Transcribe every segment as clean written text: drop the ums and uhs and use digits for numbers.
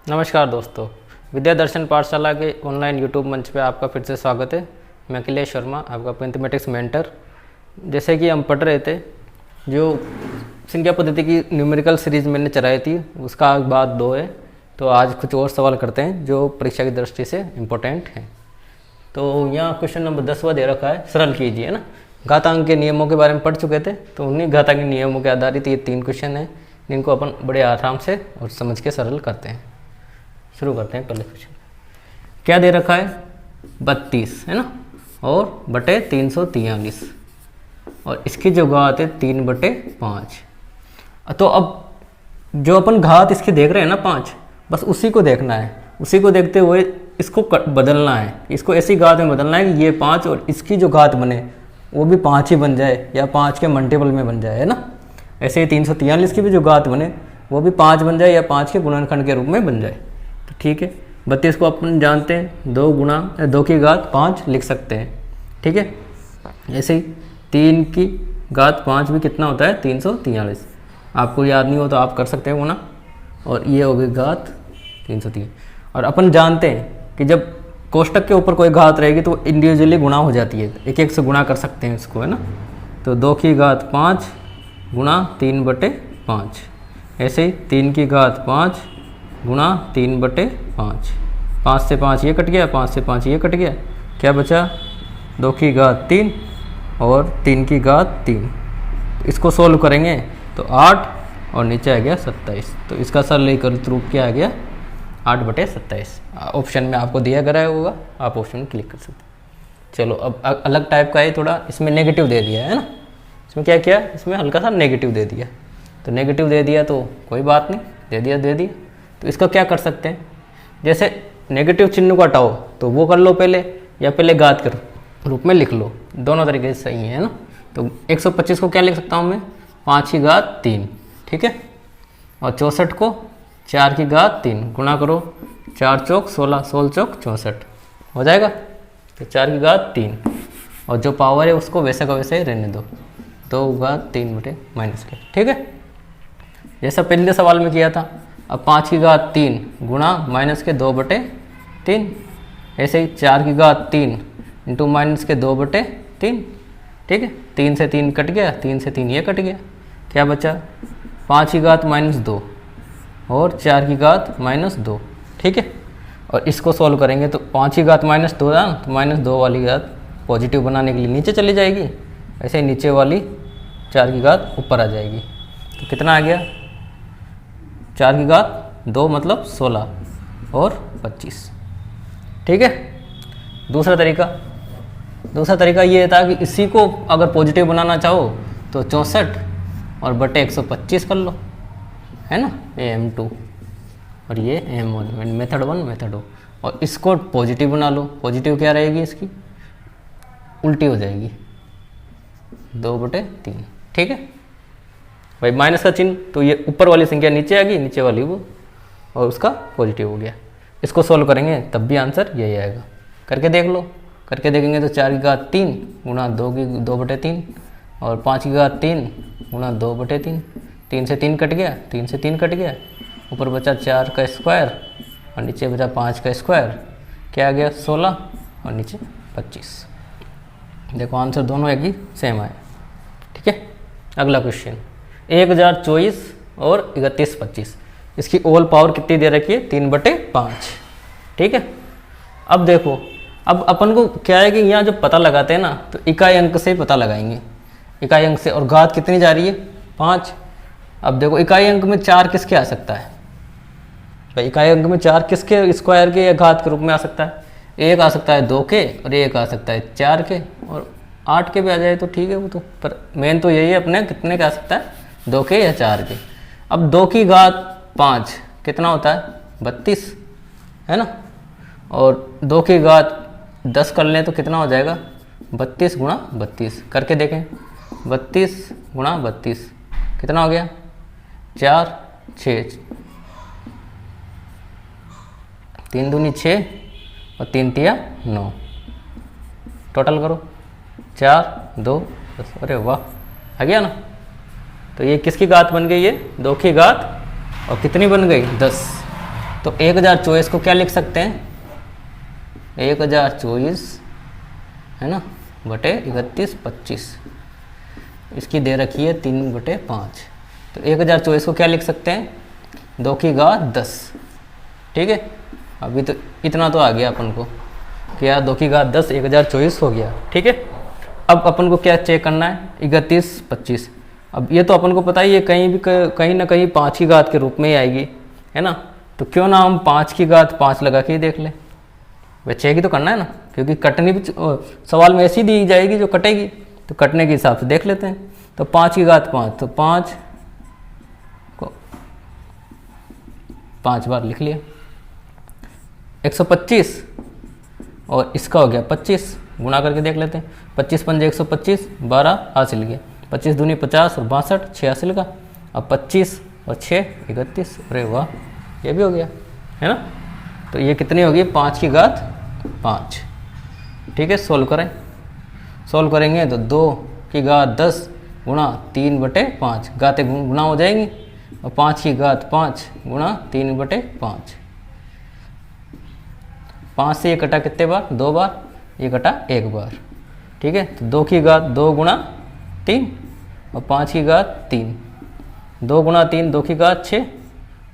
नमस्कार दोस्तों, विद्या दर्शन पाठशाला के ऑनलाइन यूट्यूब मंच पे आपका फिर से स्वागत है। मैं अखिलेश शर्मा, आपका मैथमेटिक्स मेंटर। जैसे कि हम पढ़ रहे थे, जो संख्या पद्धति की न्यूमेरिकल सीरीज मैंने चलाई थी उसका बाद 2 है, तो आज कुछ और सवाल करते हैं जो परीक्षा की दृष्टि से इम्पोर्टेंट हैं। तो यहाँ क्वेश्चन नंबर 10वां दे रखा है, सरल कीजिए ना। घातांक के नियमों के बारे में पढ़ चुके थे, तो उन्हीं घातांक के नियमों के आधारित ये 3 क्वेश्चन हैं जिनको अपन बड़े आराम से और समझ के सरल करते हैं। शुरू करते हैं पहले क्वेश्चन। क्या दे रखा है? 32 है ना, और बटे 343, और इसकी जो घात है 3/5। तो अब जो अपन घात इसकी देख रहे हैं ना 5, बस उसी को देखना है। उसी को देखते हुए इसको बदलना है, इसको ऐसी घात में बदलना है कि ये 5 और इसकी जो घात बने वो भी 5 ही बन जाए या 5 के मल्टीपल में बन जाए, है ना। ऐसे ही 343 की भी जो घात बने वो भी 5 बन जाए या 5 के गुणनखंड के रूप में बन जाए। तो ठीक है, 32 को अपन जानते हैं 2 की घात 5 लिख सकते हैं, ठीक है। ऐसे ही 3 की घात 5 भी कितना होता है? 343। आपको याद नहीं हो तो आप कर सकते हैं गुणा, और ये होगी घात 303। और अपन जानते हैं कि जब कोष्टक के ऊपर कोई घात रहेगी तो इंडिविजुअली गुणा हो जाती है, एक एक से गुणा कर सकते हैं इसको, है ना। तो 2 की घात 5 गुणा 3/5। ऐसे ही 3 की घात 5 गुणा 3/5। 5 से 5 ये कट गया, 5 से 5 ये कट गया, क्या बचा? 2 की घात 3 और 3 की घात 3। इसको सोल्व करेंगे तो 8 और नीचे आ गया 27। तो इसका सरलीकृत रूप क्या आ गया? 8/27। ऑप्शन में आपको दिया गया होगा, आप ऑप्शन में क्लिक कर सकते हैं। चलो अब अलग टाइप का है थोड़ा, इसमें नेगेटिव दे दिया है ना। इसमें क्या किया? इसमें हल्का सा नेगेटिव दे दिया। तो नेगेटिव दे दिया तो कोई बात नहीं, दे दिया। तो इसका क्या कर सकते हैं? जैसे नेगेटिव चिन्ह को हटाओ तो वो कर लो पहले, या पहले घात के रूप में लिख लो, दोनों तरीके से सही है ना। तो 125 को क्या लिख सकता हूँ मैं? 5 की घात 3, ठीक है। और 64 को 4 की घात 3 गुणा करो, 4 चौक 16, 16 चौक 64 हो जाएगा। तो 4 की घात 3, और जो पावर है उसको वैसे का वैसे ही रहने दो, 2 घात 3/-के, ठीक है। जैसा पहले सवाल में किया था। अब 5 की घात 3 गुणा -2/3। ऐसे ही 4 की घात 3 इंटू -2/3, ठीक है। 3 से 3 कट गया, 3 से 3 ये कट गया, क्या बचा? 5 की घात -2 और 4 की घात -2, ठीक है। और इसको सॉल्व करेंगे तो 5 की घात -2 था, तो -2 वाली घात पॉजिटिव बनाने के लिए नीचे चली जाएगी, ऐसे ही नीचे वाली 4 की घात ऊपर आ जाएगी। तो कितना आ गया? 4 की घात 2 मतलब 16 और 25, ठीक है। दूसरा तरीका ये था कि इसी को अगर पॉजिटिव बनाना चाहो तो 64 और बटे 125 कर लो, है ना। ये M2 और ये M1, मेथड 1 मेथड 2। और इसको पॉजिटिव बना लो। पॉजिटिव क्या रहेगी? इसकी उल्टी हो जाएगी, 2/3, ठीक है भाई। माइनस का चिन्ह, तो ये ऊपर वाली संख्या नीचे आ गई, नीचे वाली वो, और उसका पॉजिटिव हो गया। इसको सोल्व करेंगे तब भी आंसर यही आएगा। करके देख लो। करके देखेंगे तो 4 की घात 3 गुणा 2/3 और 5 की घात 3 गुणा 2/3। 3 से 3 कट गया, 3 से 3 कट गया, ऊपर बचा 4 का स्क्वायर और नीचे बचा 5 का स्क्वायर, क्या आ गया? 16 और नीचे 25। देखो आंसर दोनों एक ही सेम आए, ठीक है। अगला क्वेश्चन 1024 और 3125। इसकी ऑल पावर कितनी दे रखी है? 3/5, ठीक है। अब देखो, अब अपन को क्या है कि यहाँ जब पता लगाते हैं ना तो इकाई अंक से पता लगाएंगे, इकाई अंक से। और घात कितनी जा रही है? 5। अब देखो इकाई अंक में 4 किसके आ सकता है भाई? इकाई अंक में 4 किसके स्क्वायर के या घात के रूप में आ सकता है? एक आ सकता है 2 के, और एक आ सकता है 4 के, और 8 के भी आ जाए तो ठीक है वो तो। पर मेन तो यही है अपने, कितने का आ सकता है? 2 के या 4 के। अब 2 की घात 5 कितना होता है? 32, है ना। और 2 की घात 10 कर लें तो कितना हो जाएगा? 32 गुणा 32। करके देखें, 32 गुणा 32 कितना हो गया? 4, 6, 3 दूनी 6 और 3 तिया 9। टोटल करो, 4, 2, 10। अरे वाह, आ गया ना। तो ये किसकी घात बन गई? ये 2 की घात, और कितनी बन गई? 10। तो 1024 को क्या लिख सकते हैं, 1024 है ना बटे 31/25, इसकी दे रखी है 3/5। तो 1024 को क्या लिख सकते हैं, 2 की घात 10। ठीक है, अभी तो इतना तो आ गया अपन को, क्या 2 की घात 10 1024 हो गया। ठीक है, अब अपन को क्या चेक करना है, 31/25। अब ये तो अपन को पता ही है कहीं ना कहीं 5 की घात के रूप में ही आएगी, है ना। तो क्यों ना हम 5 की घात 5 लगा के ही देख लें, वह 6 की तो करना है ना, क्योंकि कटनी भी सवाल में ऐसी दी जाएगी जो कटेगी, तो कटने के हिसाब से देख लेते हैं। तो 5 की घात 5, तो 5 को 5 बार लिख लिया, 125 और इसका हो गया 25, गुणा करके देख लेते हैं। 25 पंजे 125, 12 हासिल गया, 25 दूनी 50 और 62 6 हासिल का। अब 25 और 6 31, अरे वाह ये भी हो गया, है ना। तो ये कितनी होगी, 5 की घात 5। ठीक है, सोल्व करें, सोल्व करेंगे तो 2 की घात 10 गुणा 3/5, घातें गुणा हो जाएंगी, और 5 की घात 5 गुणा 3/5। 5 से ये कटा कितने बार, 2 बार, ये कटा 1 बार। ठीक है, तो 2 की घात 2 गुणा 3 और 5 की घात 3, 2 गुणा 3 2 की घात 6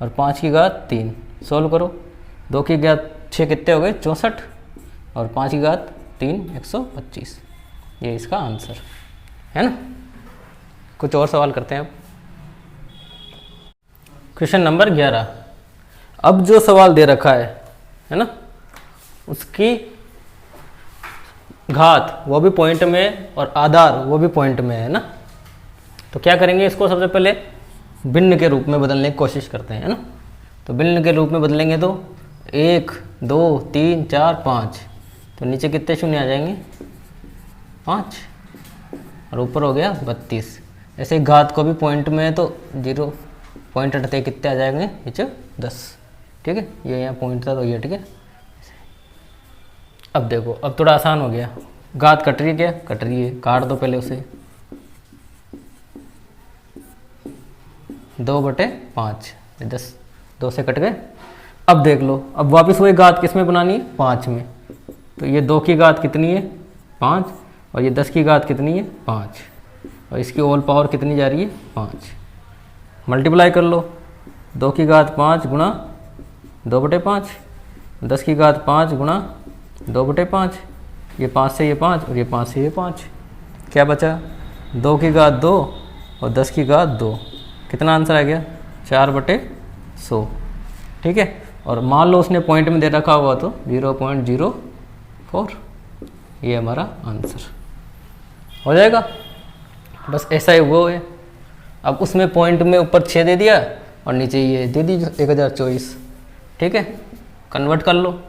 और 5 की घात 3। सोल्व करो, 2 की घात 6 कितने हो गए, 64 और 5 की घात 3 125। ये इसका आंसर है ना। कुछ और सवाल करते हैं अब। Question number 11। अब जो सवाल दे रखा है ना, उसकी घात वो भी पॉइंट में और आधार वो भी पॉइंट में है ना। तो क्या करेंगे, इसको सबसे पहले भिन्न के रूप में बदलने की कोशिश करते हैं, है ना। तो भिन्न के रूप में बदलेंगे तो 1 2 3 4 5, तो नीचे कितने शून्य आ जाएंगे, 5 और ऊपर हो गया 32। ऐसे ही घात को भी पॉइंट में है तो 0 पॉइंट हटते कितने आ जाएंगे नीचे 10। ठीक है, ये यहाँ पॉइंट था तो ये ठीक है। अब देखो, अब थोड़ा आसान हो गया, घात कट रही, क्या कट रही है, काट दो पहले उसे, 2/5, 10 2 से कट गए। अब देख लो, अब वापस वही घात किस में बनानी है, 5 में। तो ये 2 की घात कितनी है, 5, और ये 10 की घात कितनी है, 5, और इसकी होल पावर कितनी जा रही है, 5। मल्टीप्लाई कर लो, 2 की घात 5 गुणा 2/5, 10 की घात 5 गुणा 2/5, ये 5 से ये 5 और ये 5 से ये 5, क्या बचा, 2 की घात 2 और 10 की घात 2, कितना आंसर आ गया, 4/100। ठीक है, और मान लो उसने पॉइंट में दे रखा हुआ तो 0.04, ये हमारा आंसर हो जाएगा। बस ऐसा ही वो है। अब उसमें पॉइंट में ऊपर 6 दे दिया और नीचे ये दे दीजिए 1024। ठीक है, कन्वर्ट कर लो,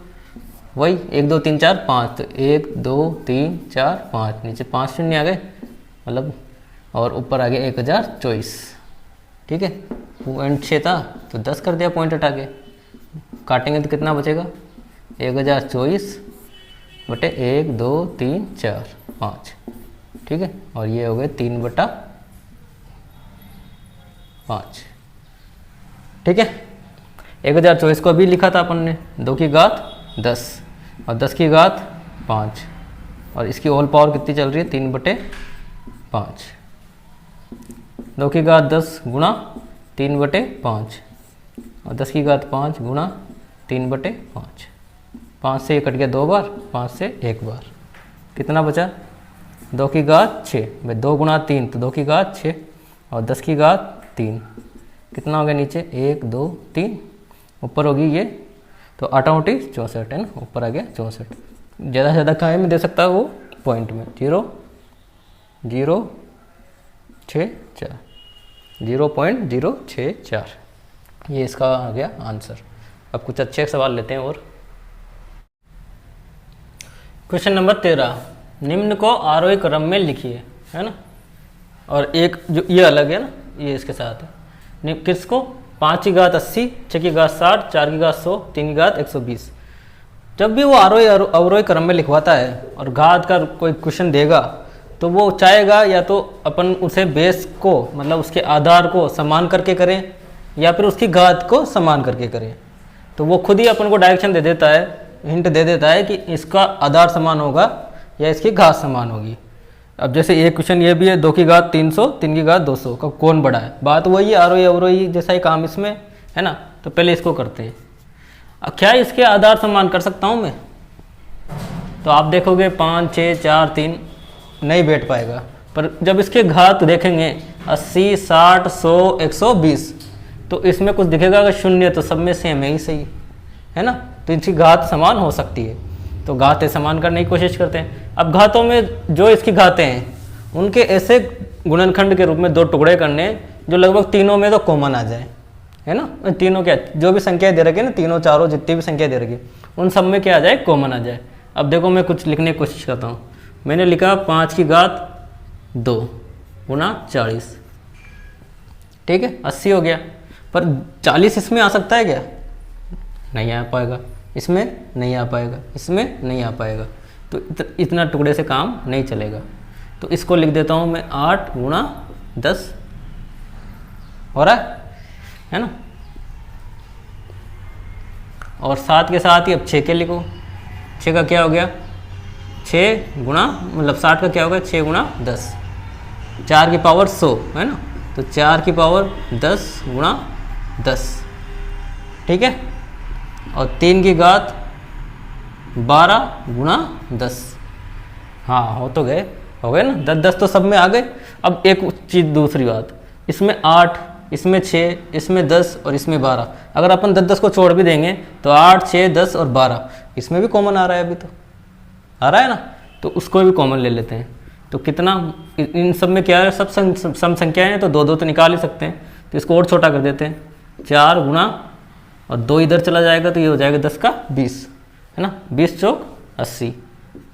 वही 1 2 3 4 5, तो 1 2 3 4 5, नीचे 5 शून्य आ गए मतलब, और ऊपर आ गया 1024। ठीक है, पॉइंट 6 था तो 10 कर दिया पॉइंट हटा के, काटेंगे तो कितना बचेगा, 1024 बटे 1 2 3 4 5। ठीक है, और ये हो गए 3/5। ठीक है, 1024 को अभी लिखा था अपन ने, 2 की घात 10 और 10 की घात 5, और इसकी होल पावर कितनी चल रही है, 3/5। 2 की घात 10 गुणा 3/5 और 10 की घात 5 गुणा 3/5। 5 से ये कट गया 2 बार, 5 से 1 बार, कितना बचा, 2 की घात 6, भाई 2 गुणा 3 तो 2 की घात 6 और 10 की घात 3, कितना हो गया नीचे 1 2 3, ऊपर होगी ये तो 8 64 है ना, ऊपर आ गया 64। ज़्यादा से ज़्यादा कहाँ में दे सकता है वो, पॉइंट में, 0 0 6 4, 0.064, ये इसका आ गया आंसर। अब कुछ अच्छे सवाल लेते हैं और। क्वेश्चन नंबर 13, निम्न को आरोही क्रम में लिखिए, है ना। और एक जो ये अलग है ना, ये इसके साथ है, किसको, 5 की घात 80, 6 की घात 60, 4 की घात 100, 3 की घात 120। जब भी वो आरोही अवरोही क्रम में लिखवाता है और घात का कोई क्वेश्चन देगा तो वो चाहेगा या तो अपन उसे बेस को मतलब उसके आधार को समान करके करें या फिर उसकी घात को समान करके करें। तो वो खुद ही अपन को डायरेक्शन दे देता है, हिंट दे देता है कि इसका आधार समान होगा या इसकी घात समान होगी। अब जैसे एक क्वेश्चन ये भी है, 2 की घात 300, 3 की घात 200 का कौन बड़ा है। बात वही है, आरोही अवरोही जैसा ही काम इसमें है ना। तो पहले इसको करते हैं। अब क्या इसके आधार समान कर सकता हूँ मैं? तो आप देखोगे 5, 6, 4, 3 नहीं बैठ पाएगा। पर जब इसके घात देखेंगे 80, 60, 100, 120, तो इसमें कुछ दिखेगा अगर शून्य तो सब में सेम है ही सही है ना। तो इनकी घात समान हो सकती है, तो घातें समान करने की कोशिश करते हैं। अब घातों में जो इसकी घातें हैं उनके ऐसे गुणनखंड के रूप में 2 टुकड़े करने जो लगभग तीनों में तो कॉमन आ जाए, है ना। तीनों क्या जो भी संख्या दे रखी है ना, तीनों चारों जितनी भी संख्या दे रखी उन सब में क्या आ जाए, कॉमन आ जाए। अब देखो मैं कुछ लिखने की कोशिश करता हूँ। मैंने लिखा 5 की घात 2 गुणा 40, ठीक है 80 हो गया। पर 40 इसमें आ सकता है क्या? नहीं आ पाएगा, इसमें नहीं आ पाएगा, इसमें नहीं आ पाएगा। तो इतना टुकड़े से काम नहीं चलेगा। तो इसको लिख देता हूँ मैं 8 गुणा 10 हो रहा है ना। और साथ के साथ ही अब 6 के लिखो। 6 का क्या हो गया, 6 गुणा मतलब 60 का क्या होगा, 6 गुणा 10, 4 की पावर 100 है ना। तो 4 की पावर 10 गुणा 10, ठीक है। और 3 की घात 12 गुणा 10। हाँ हो तो गए, हो गए ना। 10 10 तो सब में आ गए। अब एक चीज़ दूसरी बात, इसमें 8, इसमें 6, इसमें 10 और इसमें 12। अगर अपन 10 10 को छोड़ भी देंगे तो 8, 6, 10 और 12 इसमें भी कॉमन आ रहा है, अभी तो आ रहा है ना। तो उसको भी कॉमन ले लेते हैं। तो कितना इन सब में क्या है, सब सम संख्याएं हैं, तो 2 2 तो निकाल ही सकते हैं। तो इसको और छोटा कर देते हैं, 4 गुणा और 2 इधर चला जाएगा तो ये हो जाएगा 10 का 20 है ना। 20 चौक 80,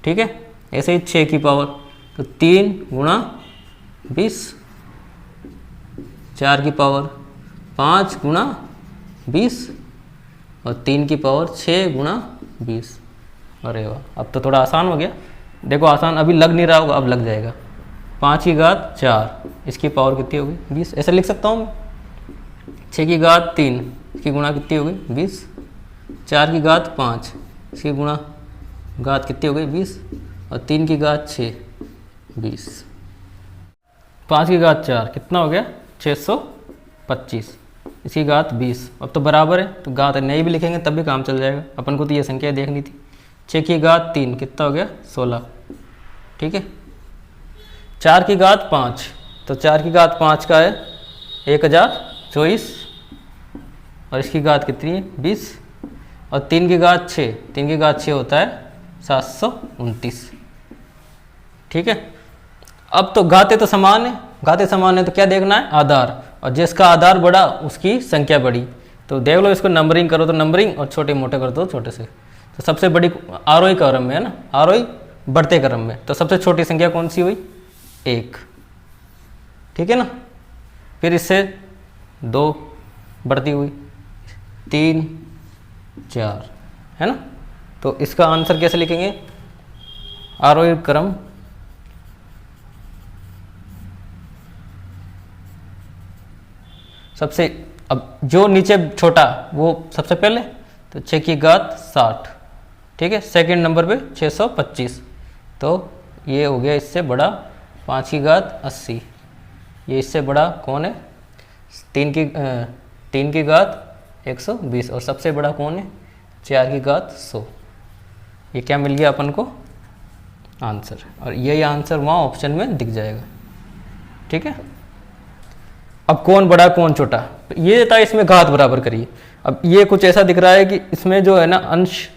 ठीक है। ऐसे ही 6 की पावर तो 3 गुणा 20, 4 की पावर 5 गुणा 20 और 3 की पावर 6 गुणा 20। अरे वाह, अब तो थोड़ा आसान हो गया। देखो आसान अभी लग नहीं रहा होगा, अब लग जाएगा। 5 की घात 4, इसकी पावर कितनी होगी, 20। ऐसे लिख सकता हूँ मैं। 6 की घात 3, इसकी गुणा कितनी हो गई, 20। 4 की घात 5, इसकी गुणा घात कितनी हो गई, 20। और 3 की घात 6, 20। 5 की घात 4 कितना हो गया, 625, इसकी घात 20। अब तो बराबर है, तो घात नहीं भी लिखेंगे तब भी काम चल जाएगा। अपन को तो ये संख्या देखनी थी। 6 की घात 3 कितना हो गया, 16, ठीक है। 4 की घात 5, तो 4 की घात 5 का है 1024 और इसकी घात कितनी है, 20। और 3 की घात 6, 3 की घात 6 होता है 729, ठीक है। अब तो घातें तो समान है, घातें समान है तो क्या देखना है, आधार। और जिसका आधार बड़ा उसकी संख्या बड़ी। तो देख लो, इसको नंबरिंग करो तो नंबरिंग और छोटे मोटे कर दो छोटे से। तो सबसे बड़ी आरोही क्रम में है ना, आरोही बढ़ते क्रम में। तो सबसे छोटी संख्या कौन सी हुई, 1, ठीक है ना। फिर इससे 2 बढ़ती हुई, 3, 4 है ना। तो इसका आंसर कैसे लिखेंगे, आरोही क्रम सबसे, अब जो नीचे छोटा वो सबसे पहले। तो 6 की घात 60, ठीक है। सेकंड नंबर पे 625, तो ये हो गया इससे बड़ा 5 की घात 80। ये इससे बड़ा कौन है, 3 की घात 120। और सबसे बड़ा कौन है, 4 की घात 100। ये क्या मिल गया अपन को, आंसर। और यही आंसर वहाँ ऑप्शन में दिख जाएगा, ठीक है। अब कौन बड़ा कौन छोटा, ये था इसमें घात बराबर करिए। अब ये कुछ ऐसा दिख रहा है कि इसमें जो है ना अंश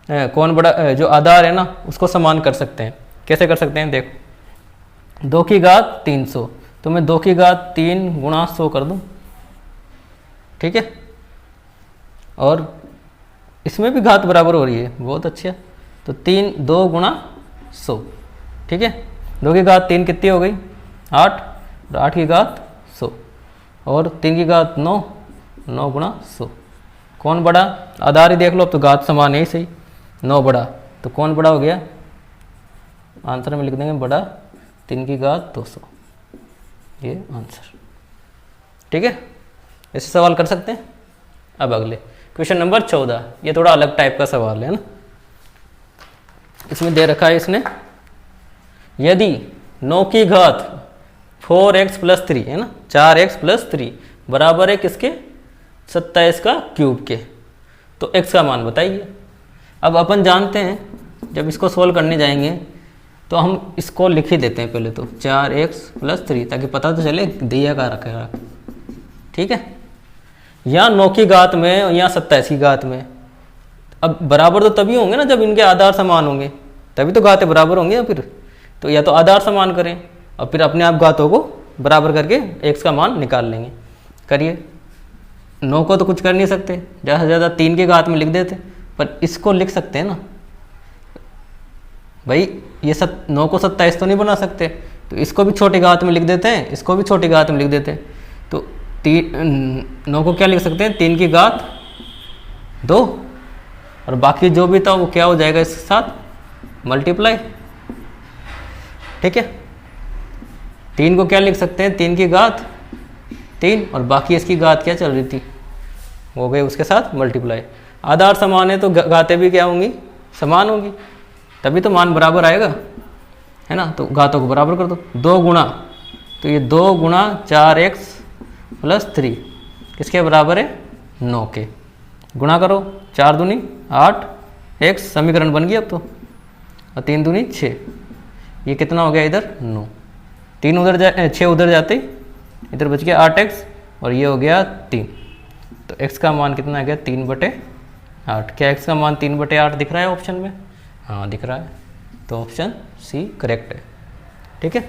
कौन बड़ा, जो आधार है ना उसको समान कर सकते हैं। कैसे कर सकते हैं, देखो 2 की घात 300, तो मैं 2 की घात 3 गुणा 100 कर दूं, ठीक है। और इसमें भी घात बराबर हो रही है, बहुत अच्छा। तो 2 गुणा 100, ठीक है। 2 की घात 3 कितनी हो गई, 8, और 8 की घात 100 और 3 की घात 9, 9 गुणा 100। कौन बड़ा, आधार ही देख लो, अब तो घात समान है ही सही। 9 बड़ा, तो कौन बड़ा हो गया, आंसर में लिख देंगे बड़ा 3 की घात 200, ये आंसर, ठीक है। ऐसे सवाल कर सकते हैं। अब अगले क्वेश्चन नंबर 14, ये थोड़ा अलग टाइप का सवाल है ना। इसमें दे रखा है इसने, यदि 9 की घात 4x प्लस 3 है ना, 4x प्लस 3 बराबर है किसके, 27 का क्यूब के, तो x का मान बताइए। अब अपन जानते हैं जब इसको सोल्व करने जाएंगे तो हम इसको लिख ही देते हैं पहले तो 4x प्लस 3, ताकि पता तो चले दिया का रखेगा, ठीक है। या 9 की घात में या 27 की घात में, अब बराबर तो तभी होंगे ना जब इनके आधार समान होंगे, तभी तो घातें बराबर होंगे। या फिर तो या तो आधार समान करें और फिर अपने आप घातों को बराबर करके x का मान निकाल लेंगे। करिए, 9 को तो कुछ कर नहीं सकते, ज़्यादा से ज़्यादा 3 की घात में लिख देते, पर इसको लिख सकते हैं ना भाई। ये 9 को 27 तो नहीं बना सकते, तो इसको भी छोटी घात में लिख देते हैं, इसको भी छोटी घात में लिख देते हैं। तो 9 को क्या लिख सकते हैं, 3 की घात 2, और बाकी जो भी था वो क्या हो जाएगा इसके साथ मल्टीप्लाई, ठीक है। 3 को क्या लिख सकते हैं, 3 की घात 3, और बाकी इसकी घात क्या चल रही थी, हो गए उसके साथ मल्टीप्लाई। आधार समान है तो घातें भी क्या होंगी, समान होंगी, तभी तो मान बराबर आएगा, है ना। तो घातों को बराबर कर दो, 2 गुणा, तो ये 2 गुणा 4x प्लस 3 किसके बराबर है, 9 के। गुणा करो, 4 दूनी 8, x समीकरण बन गया अब तो, और 3 दूनी 6, ये कितना हो गया इधर 9, 3 उधर जाए 6 उधर जाते इधर बच गया 8x, और ये हो गया 3। तो x का मान कितना आ गया, 3/8। क्या x का मान 3/8 दिख रहा है ऑप्शन में, हाँ दिख रहा है, तो ऑप्शन सी करेक्ट है, ठीक है।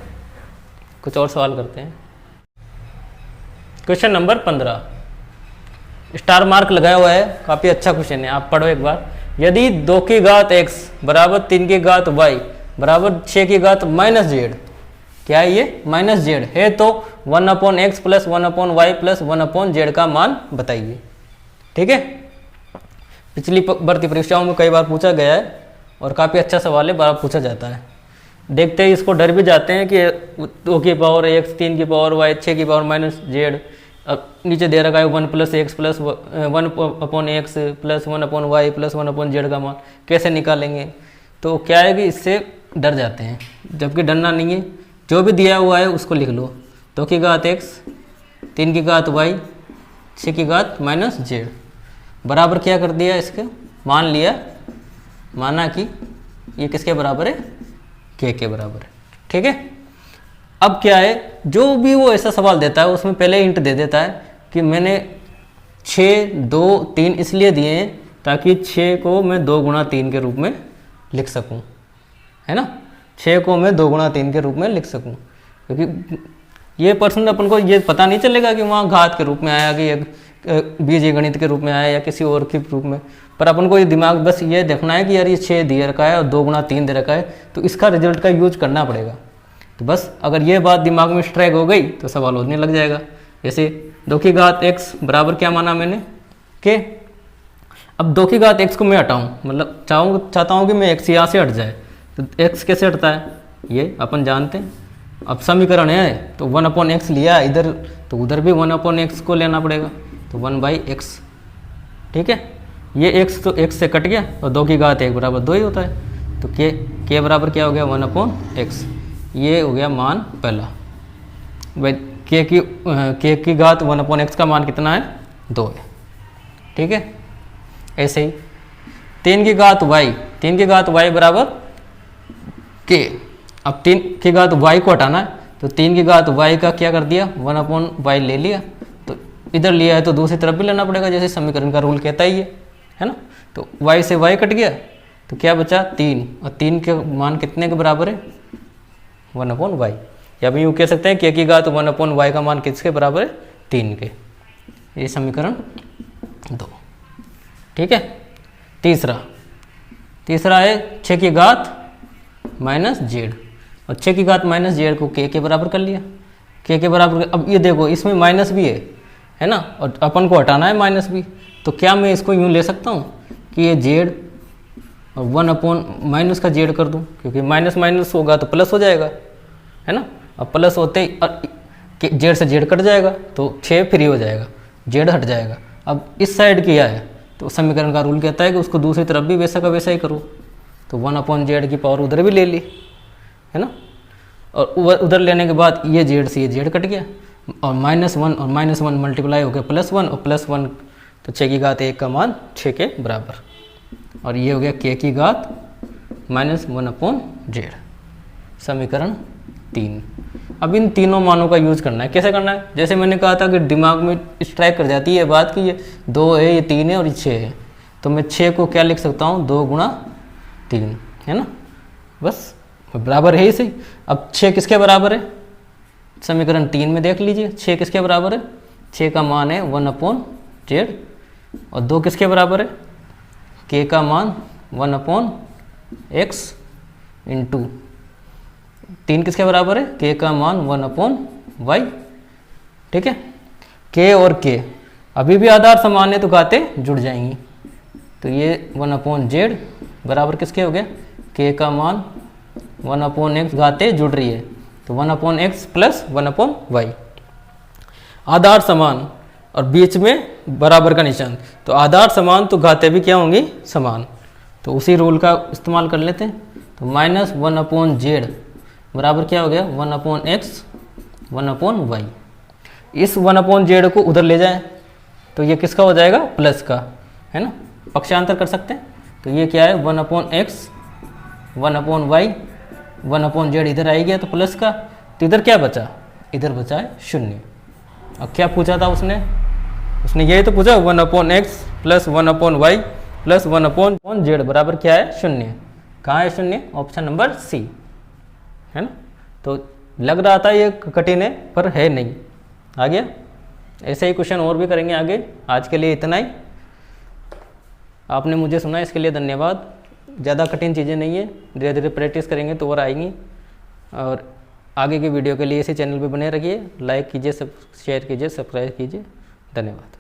कुछ और सवाल करते हैं। क्वेश्चन नंबर 15, स्टार मार्क लगाया हुआ है, काफ़ी अच्छा क्वेश्चन है, आप पढ़ो एक बार। यदि 2 की घात x बराबर 3 की घात y बराबर 6 की घात माइनस z, क्या है ये, माइनस z है, तो 1/x plus 1/y plus 1/z का मान बताइए, ठीक है। पिछली भर्ती परीक्षाओं में कई बार पूछा गया है और काफ़ी अच्छा सवाल है, बार पूछा जाता है। देखते ही इसको डर भी जाते हैं कि 2 की पावर x, 3 की पावर y, 6 की पावर माइनस z, अब नीचे दे रखा है 1 plus x plus 1/x plus 1/y plus 1/z का मान कैसे निकालेंगे। तो क्या है कि इससे डर जाते हैं, जबकि डरना नहीं है, जो भी दिया हुआ है उसको लिख लो। 2 की घात x, 3 की घात y, 6 की घात माइनस z बराबर क्या कर दिया, इसके मान लिया, माना कि ये किसके बराबर है, k के बराबर है, ठीक है। अब क्या है, जो भी वो ऐसा सवाल देता है उसमें पहले हिंट दे देता है कि मैंने 6, 2, 3 इसलिए दिए हैं ताकि 6 को मैं 2 गुणा 3 के रूप में लिख सकूं, है ना। 6 को मैं 2 गुणा 3 के रूप में लिख सकूं, क्योंकि ये पर्सन अपन को ये पता नहीं चलेगा कि वहाँ घात के रूप में आया कि बीजगणित के रूप में आया या किसी और के रूप में, पर अपन को ये दिमाग बस ये देखना है कि यार ये 6 दे रखा है और 2 गुणा 3 दे रखा है, तो इसका रिजल्ट का यूज करना पड़ेगा। तो बस अगर ये बात दिमाग में स्ट्राइक हो गई तो सवाल होने लग जाएगा। जैसे 2 की घात x बराबर क्या माना मैंने, के। अब 2 की घात x को मैं हटाऊँ, मतलब चाहता हूँ कि मैं x यहाँ से हट जाए, तो x कैसे हटता है ये अपन जानते हैं। अब समीकरण है तो 1/x लिया इधर, तो उधर भी 1/x को लेना पड़ेगा, तो 1/x, ठीक है। ये x तो x से कट गया और 2 की घात 1 बराबर 2 ही होता है, तो k बराबर क्या हो गया, 1/x। ये हो गया मान पहला भाई, k की घात 1/x का मान कितना है, 2 है, ठीक है। ऐसे ही 3 की घात y, 3 की घात y बराबर k। अब 3 की घात y को हटाना है, तो 3 की घात y का क्या कर दिया, 1/y ले लिया, तो इधर लिया है तो दूसरी तरफ भी लेना पड़ेगा, जैसे समीकरण का रूल कहता ही है ना। तो y से y कट गया तो क्या बचा 3, और 3 के मान कितने के बराबर है, 1/y। या भी यूँ कह सकते हैं k की घात 1/y का मान किसके बराबर है, 3 के। ये समीकरण 2, ठीक है। तीसरा है 6 की घात माइनस z, और 6 की घात माइनस z को k के बराबर कर लिया, k के बराबर। अब ये देखो इसमें माइनस भी है ना, और अपन को हटाना है माइनस भी, तो क्या मैं इसको यूँ ले सकता हूँ कि ये z और 1/- का z कर दूँ, क्योंकि माइनस माइनस होगा तो प्लस हो जाएगा, है ना। अब प्लस होते ही z से z कट जाएगा तो 6 फ्री हो जाएगा, z हट जाएगा। अब इस साइड किया है तो समीकरण का रूल कहता है कि उसको दूसरी तरफ भी वैसा का वैसा ही करो। तो 1/z की पावर उधर भी ले ली, है ना, और उधर लेने के बाद ये z से ये z कट गया, और -1 और -1 मल्टीप्लाई हो गया +1 और +1, तो 6 की घात 1 का मान 6 के बराबर, और ये हो गया k की घात -1/z, समीकरण 3। अब इन तीनों मानों का यूज़ करना है। कैसे करना है? जैसे मैंने कहा था कि दिमाग में स्ट्राइक कर जाती है बात कि ये 2 है, ये 3 है और ये 6 है, तो मैं 6 को क्या लिख सकता हूँ, 2 × 3, है ना, बस बराबर है ही सही। अब 6 किसके बराबर है? समीकरण 3 में देख लीजिए 6 किसके बराबर है? 6 का मान है 1/z, और 2 किसके बराबर है? k का मान 1/x × 3 किसके बराबर है? k का मान 1/y, ठीक है। k और k अभी भी आधार समान है तो घातें जुड़ जाएंगी, तो ये 1/z बराबर किसके हो गया? k का मान 1/x, घातें जुड़ रही है तो 1/x + 1/y, आधार समान और बीच में बराबर का निशान, तो आधार समान तो घातें भी क्या होंगी? समान। तो उसी रूल का इस्तेमाल कर लेते हैं। तो -1/z बराबर क्या हो गया? 1/x 1/y। इस 1/z को उधर ले जाएं तो ये किसका हो जाएगा? प्लस का, है ना, पक्षांतर कर सकते हैं। तो ये क्या है? 1/x 1/y, 1/z इधर आई गया तो प्लस का, तो इधर क्या बचा? इधर बचा है 0। अब क्या पूछा था उसने यही तो पूछा, 1/x + 1/y + 1/z बराबर क्या है? 0। कहाँ है 0? ऑप्शन नंबर सी, है ना। तो लग रहा था ये कठिन है पर है नहीं। आ गया? ऐसे ही क्वेश्चन और भी करेंगे आगे। आज के लिए इतना ही। आपने मुझे सुना, इसके लिए धन्यवाद। ज़्यादा कठिन चीज़ें नहीं है, धीरे धीरे प्रैक्टिस करेंगे तो और आएंगी। और आगे की वीडियो के लिए इसी चैनल पे बने रहिए, लाइक कीजिए, सब शेयर कीजिए, सब्सक्राइब कीजिए। धन्यवाद।